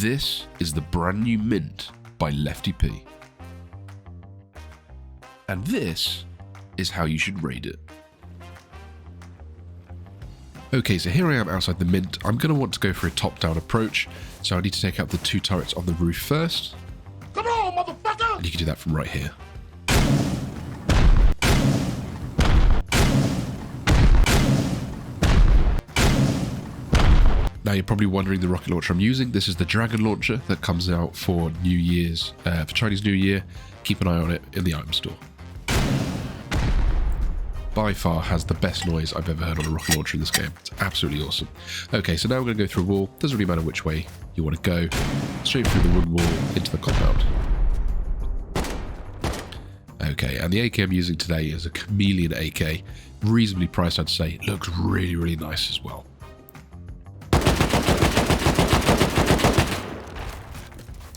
This is the brand new Mint by LeftyyP. And this is how you should raid it. Okay, so here I am outside the Mint. I'm going to want to go for a top-down approach, so I need to take out the 2 turrets on the roof first. Come on, motherfucker! And you can do that from right here. Now you're probably wondering the rocket launcher I'm using. This is the Dragon launcher that comes out for New Year's, for Chinese New Year. Keep an eye on it in the item store. By far has the best noise I've ever heard on a rocket launcher in this game. It's absolutely awesome. Okay, so now we're going to go through a wall. Doesn't really matter which way you want to go. Straight through the wooden wall into the compound. Okay, and the AK I'm using today is a Chameleon AK. Reasonably priced, I'd say. It looks really, really nice as well.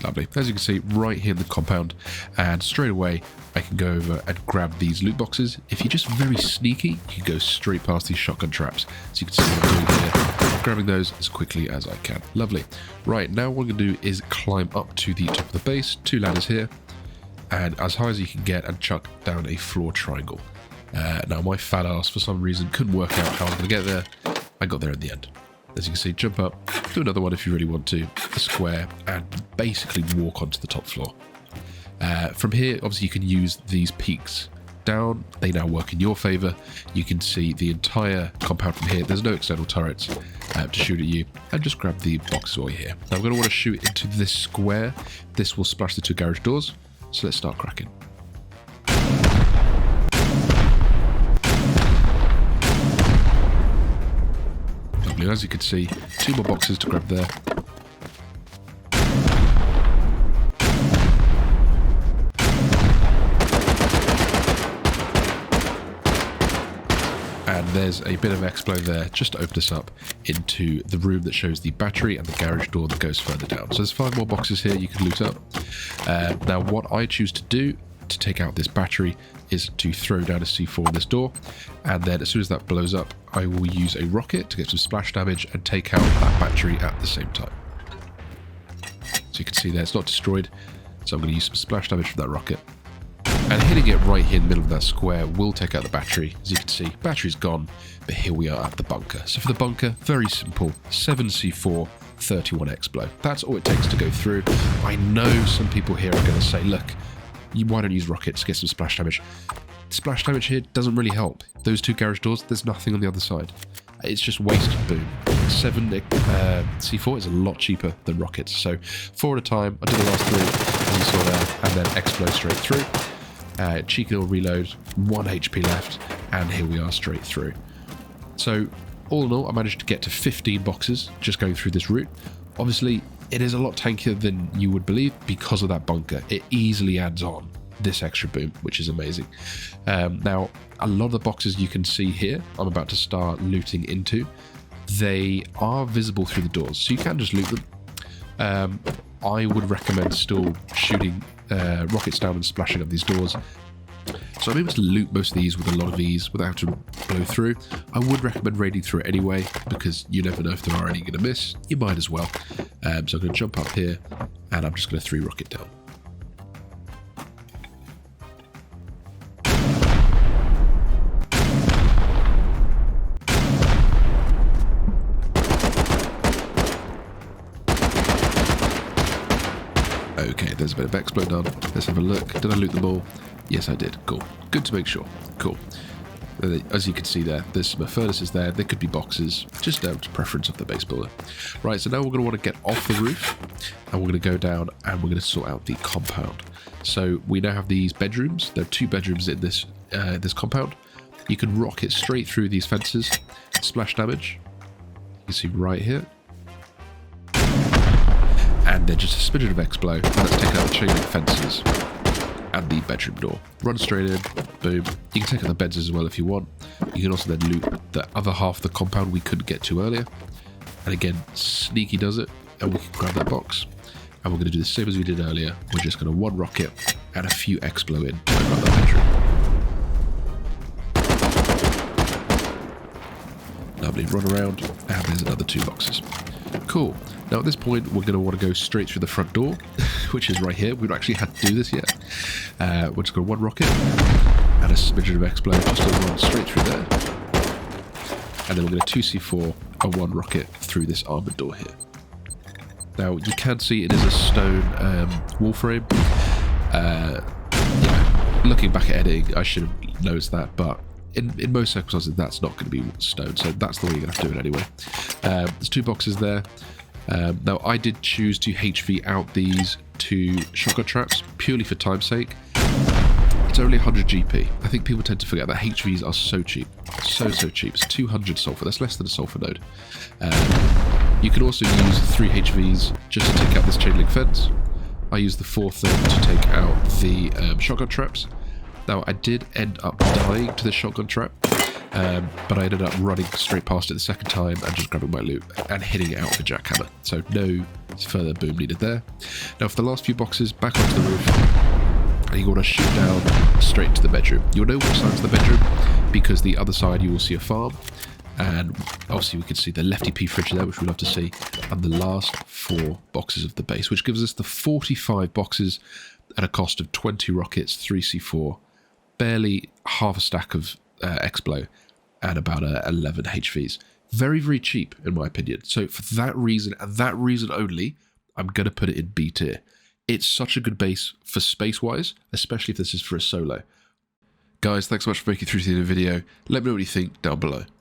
Lovely. As you can see, right here in the compound, and straight away I can go over and grab these loot boxes. If you're just very sneaky, you can go straight past these shotgun traps. So you can see what I'm doing here, grabbing those as quickly as I can. Lovely. Right, now what I'm going to do is climb up to the top of the base, 2 ladders here, and as high as you can get, and chuck down a floor triangle. Now my fat ass, for some reason, couldn't work out how I'm going to get there. I got there in the end. As you can see, jump up, do another one if you really want to, a square, and basically walk onto the top floor. From here, obviously you can use these peaks down. They now work in your favour. You can see the entire compound from here. There's no external turrets to shoot at you. And just grab the box while you're here. Now I'm going to want to shoot into this square. This will splash the 2 garage doors. So let's start cracking. As you can see, 2 more boxes to grab there. And there's a bit of expo there just to open us up into the room that shows the battery and the garage door that goes further down. So there's 5 more boxes here you can loot up. Now what I choose to do to take out this battery is to throw down a C4 on this door, and then as soon as that blows up, I will use a rocket to get some splash damage and take out that battery at the same time. So you can see there it's not destroyed, so I'm going to use some splash damage from that rocket. And hitting it right here in the middle of that square will take out the battery. As you can see, battery's gone, but here we are at the bunker. So for the bunker, very simple, 7 C4, 31 Explo. That's all it takes to go through. I know some people here are going to say, look, why don't you use rockets to get some splash damage? Splash damage here doesn't really help. Those 2 garage doors, there's nothing on the other side. It's just wasted boom. 7 C4 is a lot cheaper than rockets. So 4 at a time. I did the last 3, as you saw there, and then explode straight through. Cheeky little reload, 1 HP left, and here we are straight through. So all in all, I managed to get to 15 boxes just going through this route. Obviously, it is a lot tankier than you would believe because of that bunker. It easily adds on this extra boom, which is amazing. Now, a lot of the boxes you can see here, I'm about to start looting into, they are visible through the doors, so you can just loot them. I would recommend still shooting rockets down and splashing up these doors. So I'm able to loot most of these with a lot of ease without having to blow through. I would recommend raiding through it anyway, because you never know if there are any going to miss. You might as well. So I'm going to jump up here, and I'm just going to 3 rocket down. Okay, there's a bit of explode done. Let's have a look. Did I loot them all? Yes, I did. Cool. Good to make sure. Cool. As you can see there, there's some furnaces there. There could be boxes, just down to preference of the base builder. Right, so now we're going to want to get off the roof, and we're going to go down and we're going to sort out the compound. So we now have these bedrooms. There are 2 bedrooms in this this compound. You can rocket straight through these fences, splash damage. You can see right here. And then just a smidgen of Explo, and let's take out the chain link fences and the bedroom door. Run straight in, boom. You can take out the beds as well if you want. You can also then loot the other half of the compound we couldn't get to earlier. And again, sneaky does it, and we can grab that box. And we're going to do the same as we did earlier. We're just going to 1 rocket and a few Explo in to grab that bedroom. Lovely, run around, and there's another 2 boxes. Cool. Now at this point, we're going to want to go straight through the front door, which is right here. We've not actually had to do this yet. We're just going to one rocket and a smidgen of explode, just to run straight through there. And then we're going to 2C4 and one rocket through this armored door here. Now you can see it is a stone wall frame. Yeah, looking back at editing, I should have noticed that, but in most circumstances, that's not going to be stone, so that's the way you're going to have to do it anyway. There's 2 boxes there. Now, I did choose to HV out these 2 shotgun traps, purely for time's sake. It's only 100 GP. I think people tend to forget that HVs are so cheap. So cheap. It's 200 sulfur. That's less than a sulfur node. You can also use 3 HVs just to take out this chain link fence. I used the 4th then to take out the shotgun traps. Now, I did end up dying to the shotgun trap, but I ended up running straight past it the second time and just grabbing my loot and hitting it out with a jackhammer. So no further boom needed there. Now, for the last few boxes, back onto the roof, and you want to shoot down straight to the bedroom. You'll know which side's the bedroom, because the other side you will see a farm, and obviously we can see the LeftyyP fridge there, which we love to see, and the last 4 boxes of the base, which gives us the 45 boxes at a cost of 20 rockets, 3C4, barely half a stack of Explo, and about 11 HVs. Very cheap, in my opinion. So for that reason, and that reason only, I'm going to put it in B tier. It's such a good base for space-wise, especially if this is for a solo. Guys, thanks so much for making it through to the end of the video. Let me know what you think down below.